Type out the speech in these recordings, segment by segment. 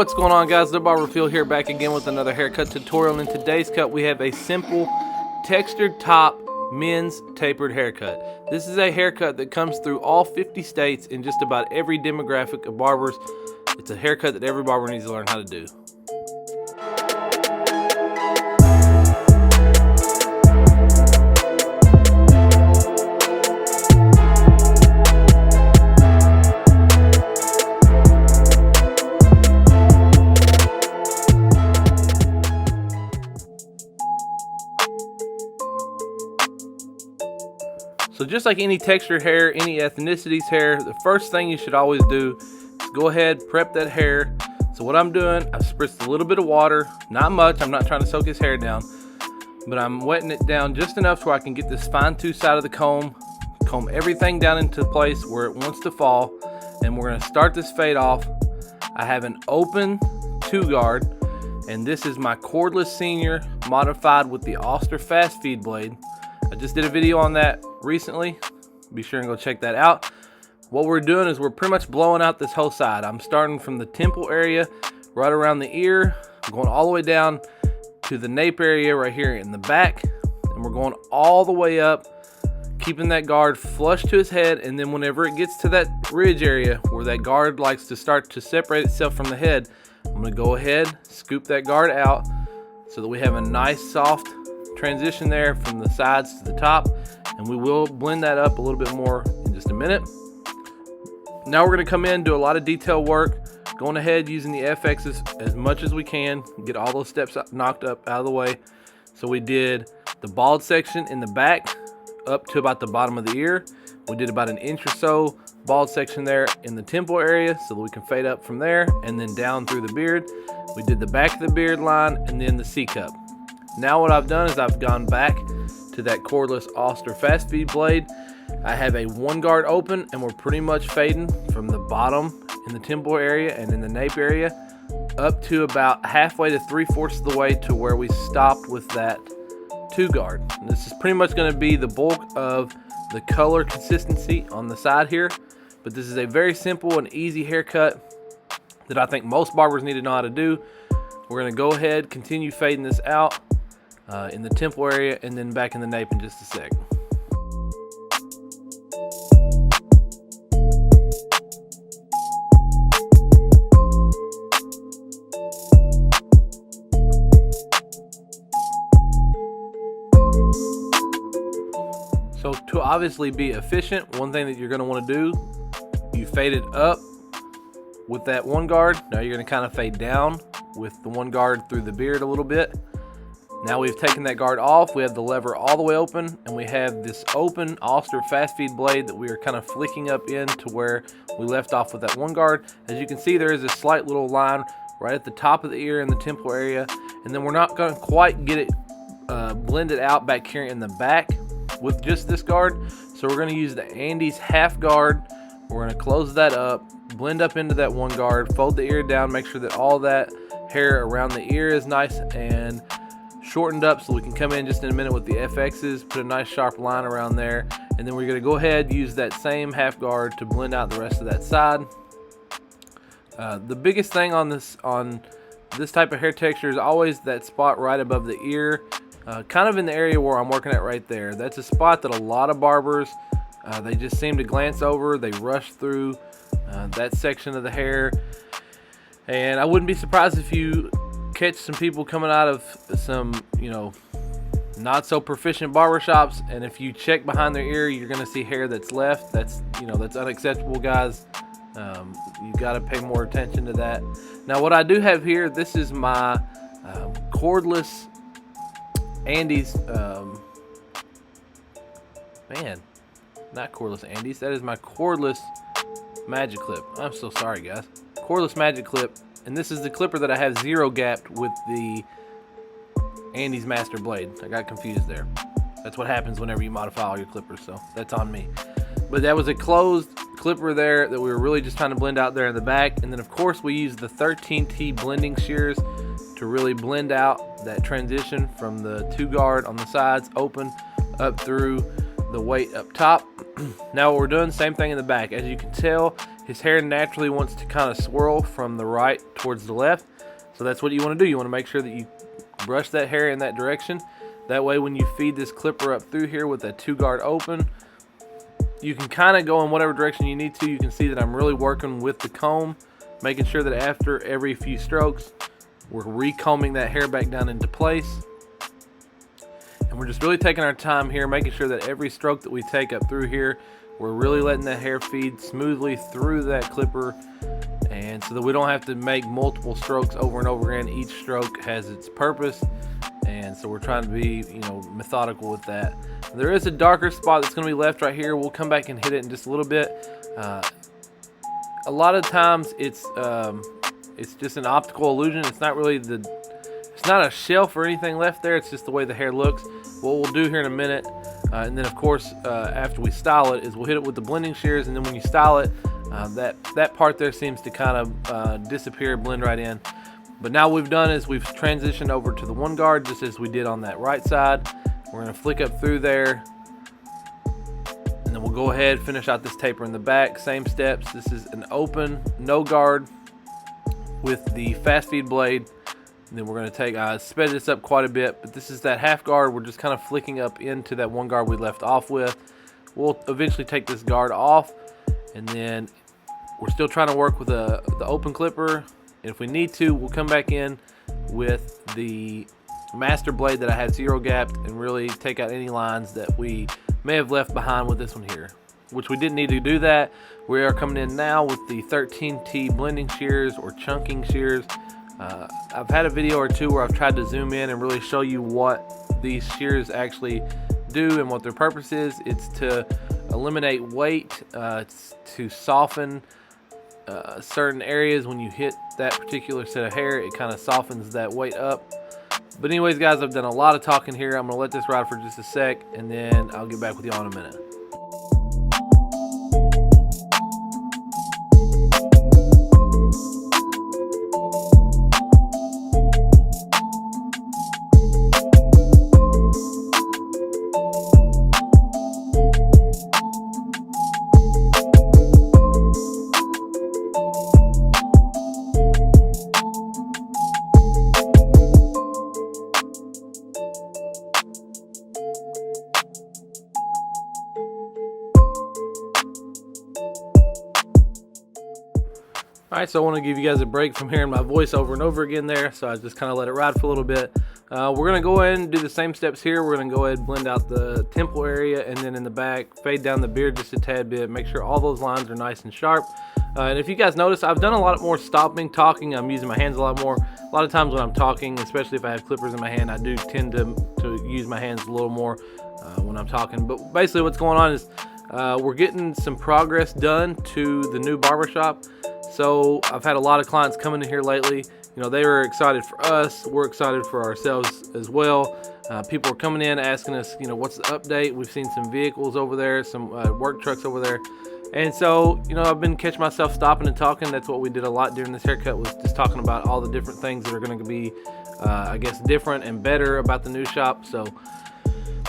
What's going on, guys? The Barber Phil here, back again with another haircut tutorial. In today's cut we have a simple textured top men's tapered haircut. This is a haircut that comes through all 50 states in just about every demographic of barbers. It's a haircut that every barber needs to learn how to do. So just like any textured hair, any ethnicity's hair, the first thing you should always do is go ahead, prep that hair. So what I'm doing, I've spritzed a little bit of water, not much, I'm not trying to soak his hair down, but I'm wetting it down just enough so I can get this fine tooth side of the comb everything down into the place where it wants to fall, and we're gonna start this fade off. I have an open 2-guard, and this is my Cordless Senior modified with the Auster fast feed blade. I just did a video on that recently. Be sure and go check that out. What we're doing is we're pretty much blowing out this whole side. I'm starting from the temple area, right around the ear, going all the way down to the nape area right here in the back, and we're going all the way up, keeping that guard flush to his head. And then whenever it gets to that ridge area where that guard likes to start to separate itself from the head, I'm going to go ahead, scoop that guard out so that we have a nice soft transition there from the sides to the top, and we will blend that up a little bit more in just a minute. Now we're going to come in and do a lot of detail work, going ahead using the FXs as much as we can, get all those steps knocked up out of the way. So we did the bald section in the back up to about the bottom of the ear. We did about an inch or so bald section there in the temple area so that we can fade up from there, and then down through the beard. We did the back of the beard line and then the C-cup. Now what I've done is I've gone back to that Cordless Auster fast feed blade. I have a 1-guard open, and we're pretty much fading from the bottom in the temple area and in the nape area up to about halfway to 3/4 of the way to where we stopped with that 2-guard. This is pretty much going to be the bulk of the color consistency on the side here, but this is a very simple and easy haircut that I think most barbers need to know how to do. We're going to go ahead, continue fading this out in the temple area and then back in the nape in just a sec. So to obviously be efficient, one thing that you're going to want to do, you fade it up with that 1-guard. Now you're going to kind of fade down with the 1-guard through the beard a little bit. Now we've taken that guard off, we have the lever all the way open, and we have this open Auster fast feed blade that we are kind of flicking up into where we left off with that 1-guard. As you can see, there is a slight little line right at the top of the ear in the temple area, and then we're not going to quite get it blended out back here in the back with just this guard. So we're going to use the Andy's half guard. We're going to close that up, blend up into that 1-guard, fold the ear down, make sure that all that hair around the ear is nice and shortened up so we can come in just in a minute with the FXs, put a nice sharp line around there, and then we're going to go ahead use that same half guard to blend out the rest of that side. The biggest thing on this type of hair texture is always that spot right above the ear, kind of in the area where I'm working at right there. That's a spot that a lot of barbers they just seem to glance over. They rush through that section of the hair, and I wouldn't be surprised if you catch some people coming out of some, not so proficient barbershops, and if you check behind their ear, you're going to see hair that's left. That's unacceptable, guys. You got to pay more attention to that. Now what I do have here, this is my Cordless Andy's not Cordless Andy's, that is my Cordless Magic Clip. I'm so sorry, guys. Cordless Magic Clip, and this is the clipper that I have 0 gapped with the Andy's Master Blade. I got confused there. That's what happens whenever you modify all your clippers, so that's on me. But that was a closed clipper there that we were really just trying to blend out there in the back. And then of course we used the 13T blending shears to really blend out that transition from the 2-guard on the sides open up through the weight up top. Now what we're doing, same thing in the back. As you can tell, his hair naturally wants to kind of swirl from the right towards the left. So that's what you want to do. You want to make sure that you brush that hair in that direction. That way when you feed this clipper up through here with that 2-guard open, you can kind of go in whatever direction you need to. You can see that I'm really working with the comb, making sure that after every few strokes, we're recombing that hair back down into place. And we're just really taking our time here, making sure that every stroke that we take up through here, we're really letting that hair feed smoothly through that clipper, and so that we don't have to make multiple strokes over and over again. Each stroke has its purpose, and so we're trying to be, methodical with that. There is a darker spot that's going to be left right here. We'll come back and hit it in just a little bit. A lot of times it's just an optical illusion. It's not really it's not a shelf or anything left there. It's just the way the hair looks. What we'll do here in a minute, and then of course after we style it, is we'll hit it with the blending shears, and then when you style it, that part there seems to kind of disappear, blend right in. But now what we've done is we've transitioned over to the 1-guard, just as we did on that right side. We're going to flick up through there, and then we'll go ahead, finish out this taper in the back. Same steps. This is an open, no guard with the fast feed blade. And then we're going to take, sped this up quite a bit, but this is that 1/2 guard. We're just kind of flicking up into that 1 guard we left off with. We'll eventually take this guard off, and then we're still trying to work with the open clipper. And if we need to, we'll come back in with the master blade that I had 0 gapped and really take out any lines that we may have left behind with this one here, which we didn't need to do that. We are coming in now with the 13T blending shears or chunking shears. I've had a video or two where I've tried to zoom in and really show you what these shears actually do and what their purpose is. It's to eliminate weight, it's to soften certain areas. When you hit that particular set of hair, it kind of softens that weight up. But anyways, guys, I've done a lot of talking here. I'm gonna let this ride for just a sec, and then I'll get back with y'all in a minute. Alright, so I want to give you guys a break from hearing my voice over and over again there, so I just kind of let it ride for a little bit. We're going to go ahead and do the same steps here. We're going to go ahead and blend out the temple area, and then in the back, fade down the beard just a tad bit, make sure all those lines are nice and sharp. And if you guys notice, I've done a lot more stopping, talking. I'm using my hands a lot more. A lot of times when I'm talking, especially if I have clippers in my hand, I do tend to use my hands a little more when I'm talking. But basically what's going on is we're getting some progress done to the new barbershop. So I've had a lot of clients coming in here lately. They were excited for us. We're excited for ourselves as well. People are coming in asking us, what's the update? We've seen some vehicles over there, some work trucks over there. And so, I've been catching myself stopping and talking. That's what we did a lot during this haircut, was just talking about all the different things that are going to be, I guess, different and better about the new shop. So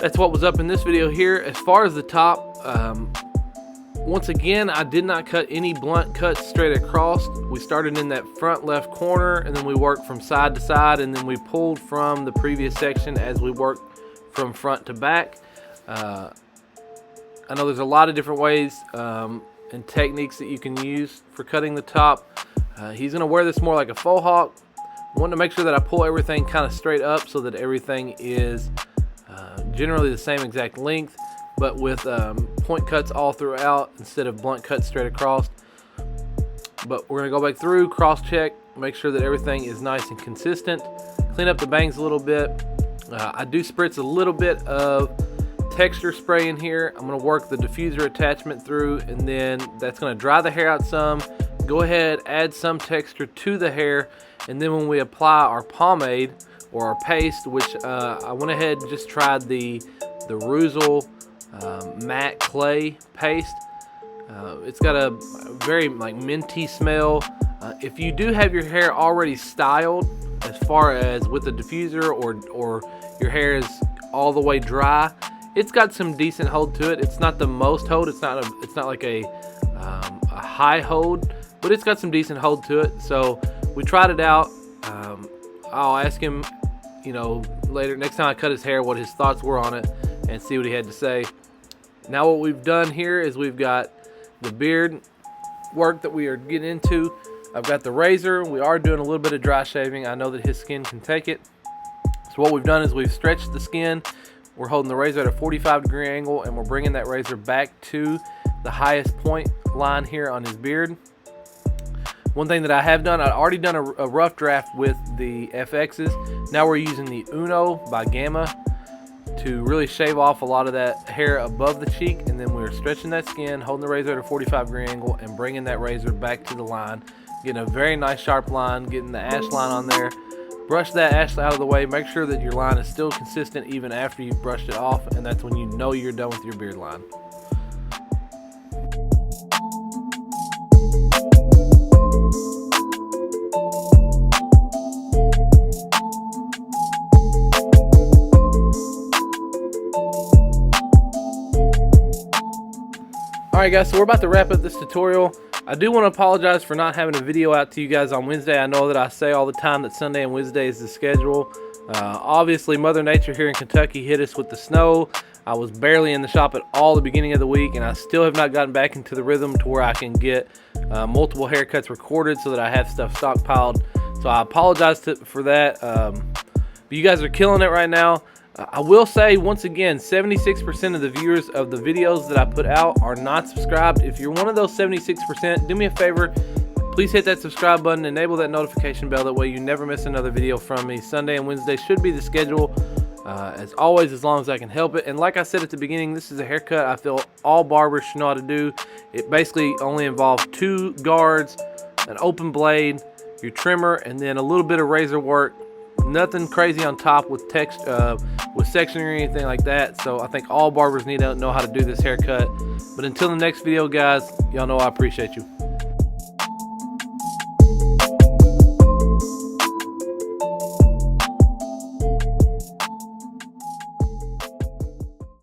that's what was up in this video here. As far as the top, once again, I did not cut any blunt cuts straight across. We started in that front left corner, and then we worked from side to side, and then we pulled from the previous section as we worked from front to back. I know there's a lot of different ways and techniques that you can use for cutting the top. He's going to wear this more like a faux hawk. I want to make sure that I pull everything kind of straight up so that everything is generally the same exact length, but with point cuts all throughout instead of blunt cuts straight across. But we're going to go back through, cross check, make sure that everything is nice and consistent, clean up the bangs a little bit. I do spritz a little bit of texture spray in here. I'm going to work the diffuser attachment through, and then that's going to dry the hair out some. Go ahead, add some texture to the hair, and then when we apply our pomade or our paste, which I went ahead and just tried the Ruzel matte clay paste. It's got a very minty smell. If you do have your hair already styled, as far as with the diffuser, or your hair is all the way dry, It's got some decent hold to it. It's not the most hold. It's not like a high hold, but it's got some decent hold to it. So we tried it out. I'll ask him, you know, later, next time I cut his hair, what his thoughts were on it and see what he had to say. Now what we've done here is we've got the beard work that we are getting into. I've got the razor. We are doing a little bit of dry shaving. I know that his skin can take it. So what we've done is we've stretched the skin. We're holding the razor at a 45-degree angle, and we're bringing that razor back to the highest point line here on his beard. One thing that I have done, I've already done a rough draft with the FXs. Now we're using the Uno by Gamma to really shave off a lot of that hair above the cheek, and then we're stretching that skin, holding the razor at a 45-degree angle, and bringing that razor back to the line, getting a very nice sharp line, getting the ash line on there. Brush that ash out of the way. Make sure that your line is still consistent even after you've brushed it off, and that's when you know you're done with your beard line. Alright guys, so we're about to wrap up this tutorial. I do want to apologize for not having a video out to you guys on Wednesday. I know that I say all the time that Sunday and Wednesday is the schedule. Obviously, Mother Nature here in Kentucky hit us with the snow. I was barely in the shop at all the beginning of the week, and I still have not gotten back into the rhythm to where I can get multiple haircuts recorded so that I have stuff stockpiled. So I apologize for that. But you guys are killing it right now. I will say, once again, 76% of the viewers of the videos that I put out are not subscribed. If you're one of those 76%, do me a favor. Please hit that subscribe button, enable that notification bell. That way you never miss another video from me. Sunday and Wednesday should be the schedule. As always, as long as I can help it. And like I said at the beginning, this is a haircut I feel all barbers should know how to do. It basically only involves 2 guards, an open blade, your trimmer, and then a little bit of razor work. Nothing crazy on top with sectioning or anything like that. So I think all barbers need to know how to do this haircut. But until the next video, guys, y'all know I appreciate you.